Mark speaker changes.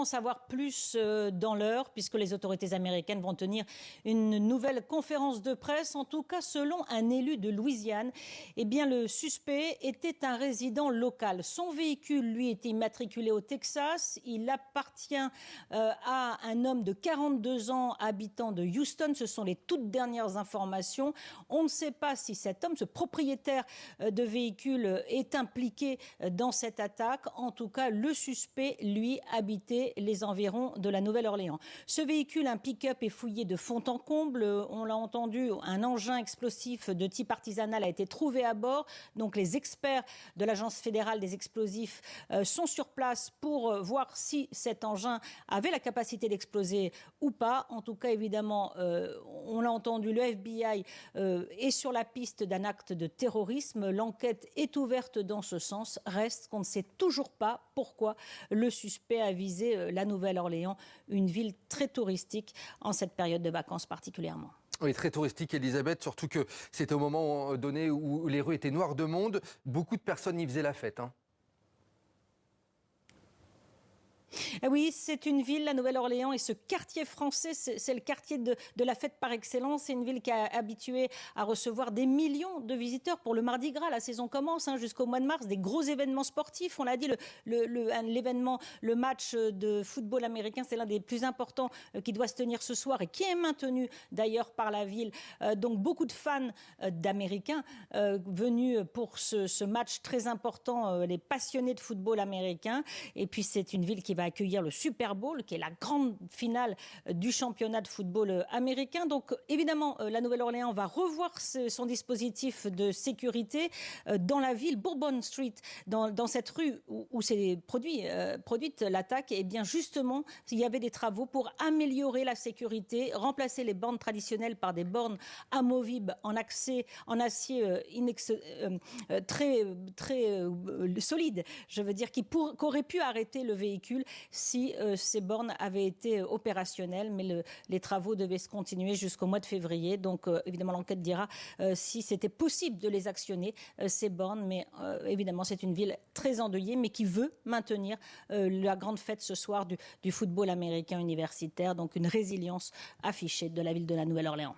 Speaker 1: en savoir plus dans l'heure, puisque les autorités américaines vont tenir une nouvelle conférence de presse. En tout cas, selon un élu de Louisiane, eh bien, le suspect était un résident local. Son véhicule, lui, était immatriculé au Texas. Il appartient à un homme de 42 ans, habitant de Houston. Ce sont les toutes dernières informations. On ne sait pas si cet homme, ce propriétaire de véhicule, est impliqué dans cette attaque. En tout cas, le suspect, lui, habitait les environs de la Nouvelle-Orléans. Ce véhicule, un pick-up, est fouillé de fond en comble. On l'a entendu, un engin explosif de type artisanal a été trouvé à bord. Donc les experts de l'Agence fédérale des explosifs sont sur place pour voir si cet engin avait la capacité d'exploser ou pas. En tout cas, évidemment, on l'a entendu, le FBI est sur la piste d'un acte de terrorisme. L'enquête est ouverte dans ce sens. Reste qu'on ne sait toujours pas pourquoi le suspect a visé la Nouvelle-Orléans, une ville très touristique en cette période de vacances particulièrement.
Speaker 2: Oui, très touristique, Elisabeth, surtout que c'était au moment donné où les rues étaient noires de monde. Beaucoup de personnes y faisaient la fête, hein.
Speaker 1: Oui, c'est une ville, la Nouvelle-Orléans, et ce quartier français, c'est le quartier de la fête par excellence. C'est une ville qui est habituée à recevoir des millions de visiteurs pour le Mardi Gras. La saison commence jusqu'au mois de mars, des gros événements sportifs. On l'a dit, l'événement, le match de football américain, c'est l'un des plus importants qui doit se tenir ce soir et qui est maintenu d'ailleurs par la ville. Donc beaucoup de fans d'Américains venus pour ce match très important, les passionnés de football américain. Et puis c'est une ville qui va accueillir le Super Bowl, qui est la grande finale du championnat de football américain. Donc évidemment, la Nouvelle-Orléans va revoir son dispositif de sécurité dans la ville. Bourbon Street, dans cette rue où s'est produite l'attaque, et bien justement, il y avait des travaux pour améliorer la sécurité, remplacer les bornes traditionnelles par des bornes amovibles en acier très solide, je veux dire, qui aurait pu arrêter le véhicule si ces bornes avaient été opérationnelles, mais les travaux devaient se continuer jusqu'au mois de février. Donc évidemment, l'enquête dira si c'était possible de les actionner, ces bornes. Mais évidemment, c'est une ville très endeuillée, mais qui veut maintenir la grande fête ce soir du football américain universitaire. Donc une résilience affichée de la ville de la Nouvelle-Orléans.